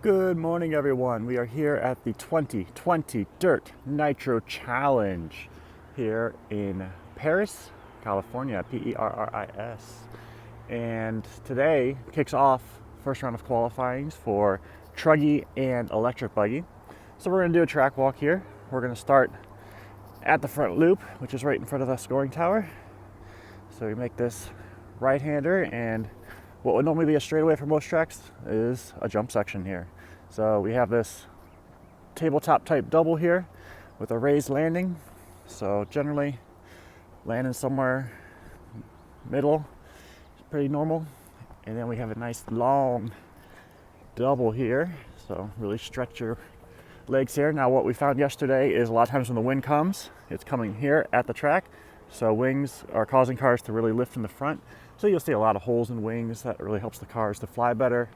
Good morning, everyone. We are here at the 2020 Dirt Nitro Challenge here in Perris, California, Perris. And today kicks off first round of qualifying for truggy and electric buggy. So we're going to do a track walk here. We're going to start at the front loop, which is right in front of the scoring tower. So we make this right-hander, and what would normally be a straightaway for most tracks is a jump section here. So we have this tabletop type double here with a raised landing. So generally landing somewhere middle is pretty normal. And then we have a nice long double here. So really stretch your legs here. Now what we found yesterday is a lot of times when the wind comes, it's coming here at the track. So wings are causing cars to really lift in the front. So you'll see a lot of holes in wings. That really helps the cars to fly better.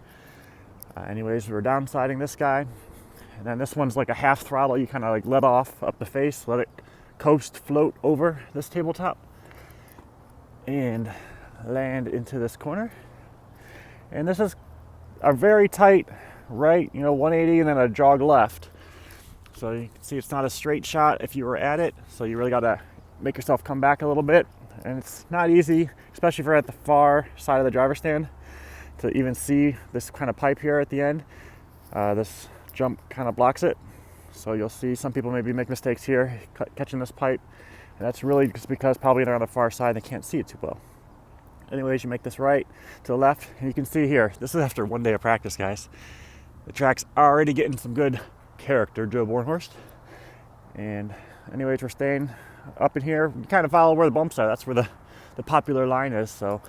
Anyways, we're downsiding this guy. And then this one's like a half throttle. You kind of like let off up the face, let it coast, float over this tabletop and land into this corner. And this is a very tight right, 180 and then a jog left. So you can see it's not a straight shot if you were at it. So you really got to make yourself come back a little bit. And it's not easy, especially if you're at the far side of the driver's stand, to even see this kind of pipe here at the end. This jump kind of blocks it. So you'll see some people maybe make mistakes here, catching this pipe. And that's really just because probably they're on the far side, they can't see it too well. Anyways, you make this right to the left, and you can see here, this is after one day of practice, guys. The track's already getting some good character, Joe Bornhorst. And anyways, we're staying up in here. You kind of follow where the bumps are. That's where the popular line is. So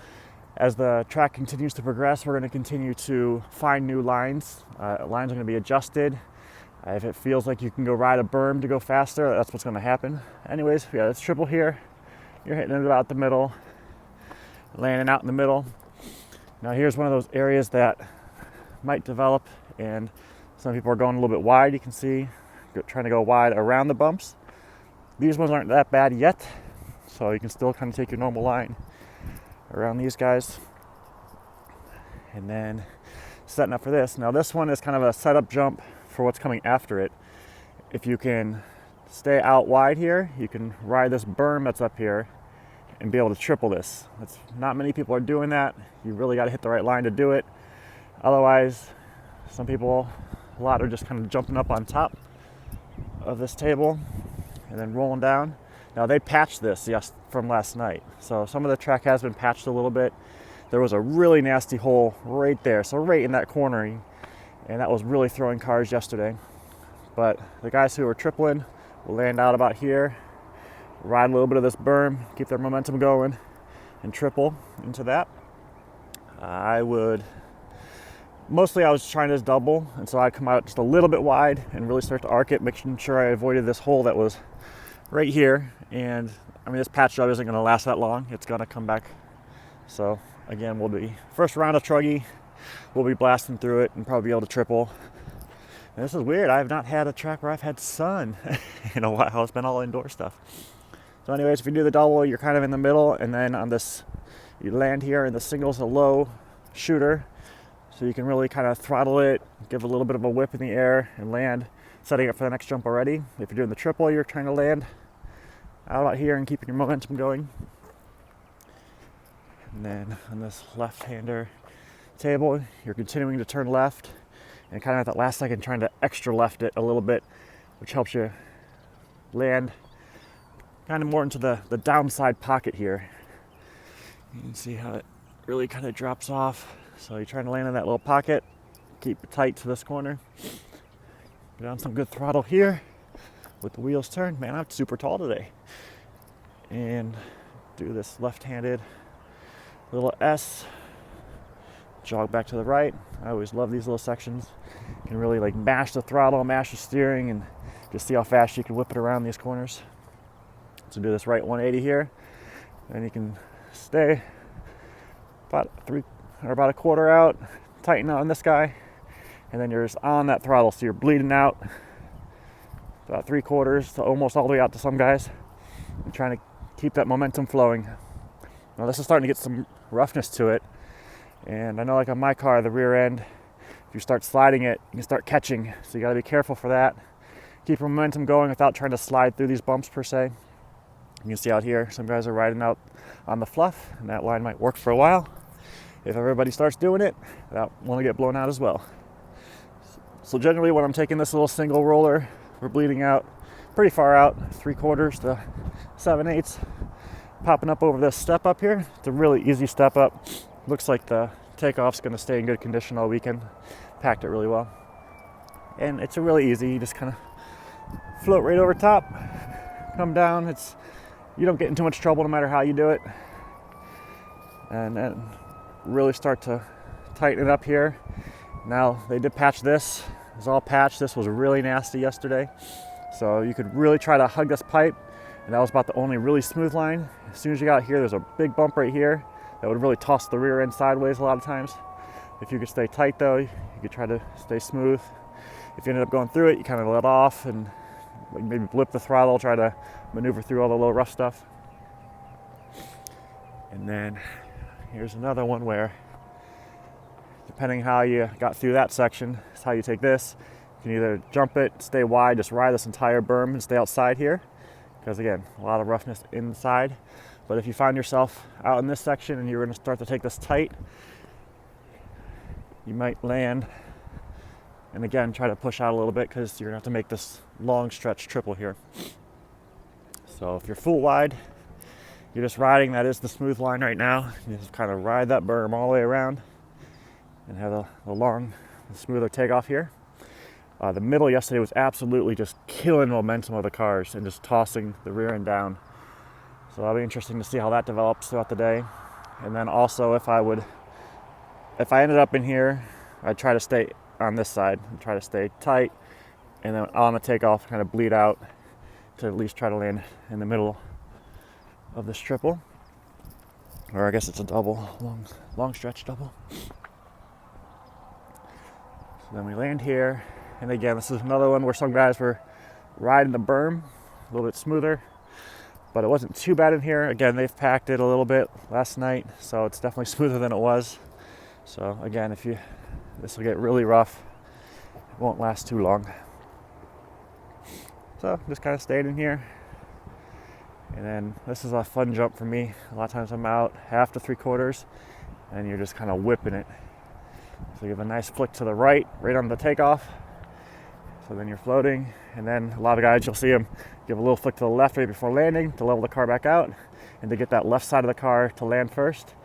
as the track continues to progress, we're going to continue to find new lines. Lines are going to be adjusted. If it feels like you can go ride a berm to go faster, that's what's going to happen. Anyways, yeah, it's triple here. You're hitting it about the middle, landing out in the middle. Now here's one of those areas that might develop, and some people are going a little bit wide. You can see trying to go wide around the bumps. These ones aren't that bad yet, so you can still kind of take your normal line around these guys. And then setting up for this. Now this one is kind of a setup jump for what's coming after it. If you can stay out wide here, you can ride this berm that's up here and be able to triple this. Not many people are doing that. You really got to hit the right line to do it. Otherwise, a lot are just kind of jumping up on top of this table and then rolling down. Now they patched this from last night. So some of the track has been patched a little bit. There was a really nasty hole right there. So right in that corner, and that was really throwing cars yesterday. But the guys who are tripling will land out about here, ride a little bit of this berm, keep their momentum going, and triple into that. I was trying to double, and so I'd come out just a little bit wide and really start to arc it, making sure I avoided this hole that was right here. And this patch job isn't going to last that long. It's going to come back. So again, first round of truggy, we'll be blasting through it and probably be able to triple. And this is weird. I have not had a track where I've had sun in a while. It's been all indoor stuff. So anyways, if you do the double, you're kind of in the middle, and then on this, you land here, and the single's a low shooter. So you can really kind of throttle it, give a little bit of a whip in the air, and land, setting up for the next jump already. If you're doing the triple, you're trying to land out here and keeping your momentum going. And then on this left-hander table, you're continuing to turn left, and kind of at that last second trying to extra left it a little bit, which helps you land kind of more into the downside pocket here. You can see how it really kind of drops off. So you're trying to land in that little pocket, keep it tight to this corner. Get on some good throttle here with the wheels turned. Man, I'm super tall today. And do this left-handed little S, jog back to the right. I always love these little sections. You can really like mash the throttle, mash the steering, and just see how fast you can whip it around these corners. So do this right 180 here, and you can stay about a quarter out, tighten on this guy, and then you're just on that throttle, so you're bleeding out about 3/4 to almost all the way out to some guys, and trying to keep that momentum flowing. Now this is starting to get some roughness to it, and I know like on my car, the rear end, if you start sliding it, you can start catching. So you got to be careful for that. Keep your momentum going without trying to slide through these bumps per se. You can see out here, some guys are riding out on the fluff, and that line might work for a while. If everybody starts doing it, that won't get blown out as well. So generally when I'm taking this little single roller, we're bleeding out pretty far out, 3/4 to 7/8, popping up over this step up here. It's a really easy step up. Looks like the takeoff's gonna stay in good condition all weekend. Packed it really well. And it's a really easy, you just kind of float right over top, come down. You don't get in too much trouble no matter how you do it. And then really start to tighten it up here. Now they did patch this. It was all patched. This was really nasty yesterday. So you could really try to hug this pipe, and that was about the only really smooth line. As soon as you got here, there's a big bump right here that would really toss the rear end sideways a lot of times. If you could stay tight though, you could try to stay smooth. If you ended up going through it, you kind of let off and maybe blip the throttle, try to maneuver through all the little rough stuff. And then here's another one where, depending how you got through that section, is how you take this. You can either jump it, stay wide, just ride this entire berm and stay outside here. Because again, a lot of roughness inside. But if you find yourself out in this section and you're going to start to take this tight, you might land and again try to push out a little bit because you're going to have to make this long stretch triple here. So if you're full wide, you're just riding, that is the smooth line right now. You just kind of ride that berm all the way around and have a long, smoother takeoff here. The middle yesterday was absolutely just killing momentum of the cars and just tossing the rear end down. So that'll be interesting to see how that develops throughout the day. And then also if I ended up in here, I'd try to stay on this side and try to stay tight, and then on the takeoff kind of bleed out to at least try to land in the middle of this triple. Or I guess it's a double, long stretch double. So then we land here, and again, this is another one where some guys were riding the berm a little bit smoother, but it wasn't too bad in here. Again, they've packed it a little bit last night, so it's definitely smoother than it was. So again, this will get really rough. It won't last too long. So just kind of stayed in here. And then this is a fun jump for me. A lot of times I'm out half to 3/4 and you're just kind of whipping it. So you have a nice flick to the right on the takeoff. So then you're floating, and then a lot of guys, you'll see them give a little flick to the left right before landing to level the car back out and to get that left side of the car to land first.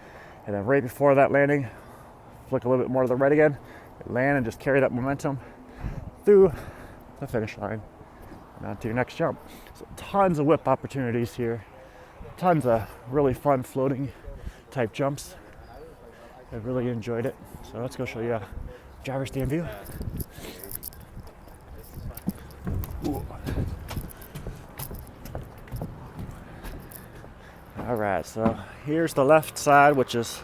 And then right before that landing, flick a little bit more to the right again, land and just carry that momentum through the finish line and on to your next jump. So tons of whip opportunities here, tons of really fun floating type jumps. I really enjoyed it. So let's go show you a driver's stand view. Ooh. All right, so here's the left side, which is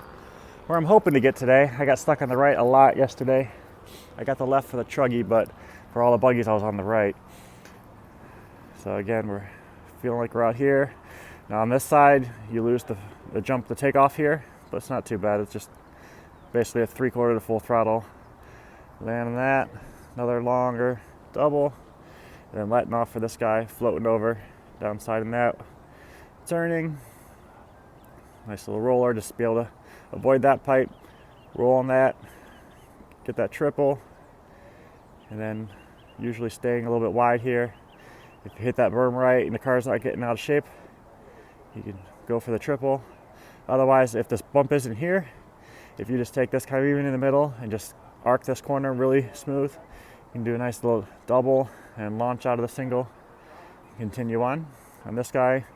where I'm hoping to get today. I got stuck on the right a lot yesterday. I got the left for the truggy, but for all the buggies I was on the right. So again, we're feeling like we're out here. Now on this side, you lose the jump, the takeoff here, but it's not too bad. It's just basically a 3/4 to full throttle. Landing that, another longer double, and then letting off for this guy, floating over, downside in that, turning. Nice little roller, just to be able to avoid that pipe, roll on that, get that triple, and then usually staying a little bit wide here. If you hit that berm right and the car's not getting out of shape, you can go for the triple. Otherwise, if this bump isn't here, if you just take this kind of even in the middle and just arc this corner really smooth, you can do a nice little double and launch out of the single. Continue on this guy,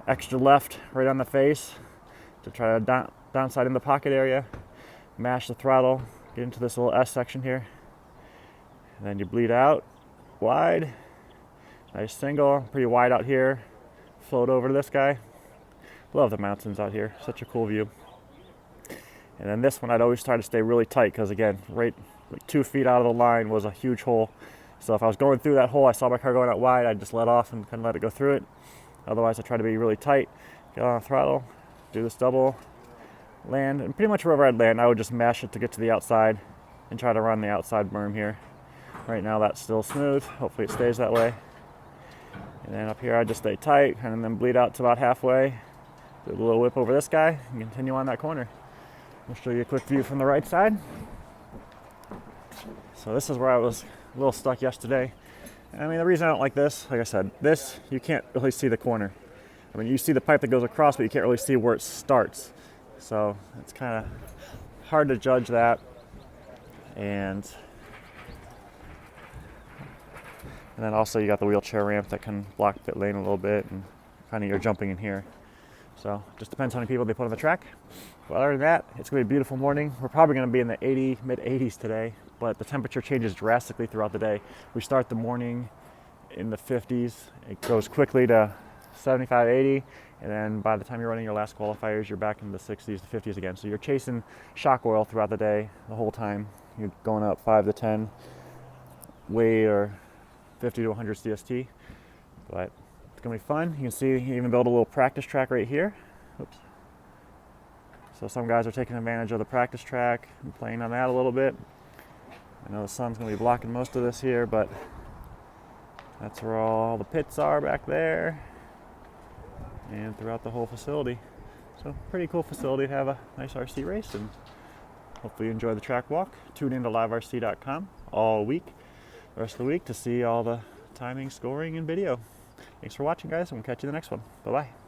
extra left right on the face to try to downside in the pocket area, mash the throttle, get into this little S section here, and then you bleed out wide. Nice single, pretty wide out here. Float over to this guy. Love the mountains out here, such a cool view. And then this one I'd always try to stay really tight because again, right like 2 feet out of the line was a huge hole. So if I was going through that hole, I saw my car going out wide, I'd just let off and kind of let it go through it. Otherwise I try to be really tight, get on the throttle, do this double, land, and pretty much wherever I'd land, I would just mash it to get to the outside and try to run the outside berm here. Right now that's still smooth. Hopefully it stays that way. And then up here I just stay tight and then bleed out to about halfway. Do a little whip over this guy and continue on that corner. I'll show you a quick view from the right side. So this is where I was a little stuck yesterday. I mean, the reason I don't like this, like I said, this, you can't really see the corner. I mean, you see the pipe that goes across, but you can't really see where it starts. So it's kind of hard to judge that. And then also you got the wheelchair ramp that can block pit lane a little bit, and kind of you're jumping in here. So just depends how many people they put on the track. But other than that, it's going to be a beautiful morning. We're probably going to be in the mid 80s today, but the temperature changes drastically throughout the day. We start the morning in the 50s. It goes quickly to 75, 80, and then by the time you're running your last qualifiers, you're back in the 60s to 50s again. So you're chasing shock oil throughout the day, the whole time. You're going up 5 to 10 weight or 50 to 100 CST, but it's gonna be fun. You can see you even build a little practice track right here. Oops. So some guys are taking advantage of the practice track and playing on that a little bit. I know the sun's gonna be blocking most of this here, but that's where all the pits are back there and throughout the whole facility. So pretty cool facility to have a nice RC race, and hopefully you enjoy the track walk. Tune in to liverc.com all week, the rest of the week, to see all the timing, scoring, and video. Thanks for watching, guys, and we'll catch you in the next one. Bye-bye.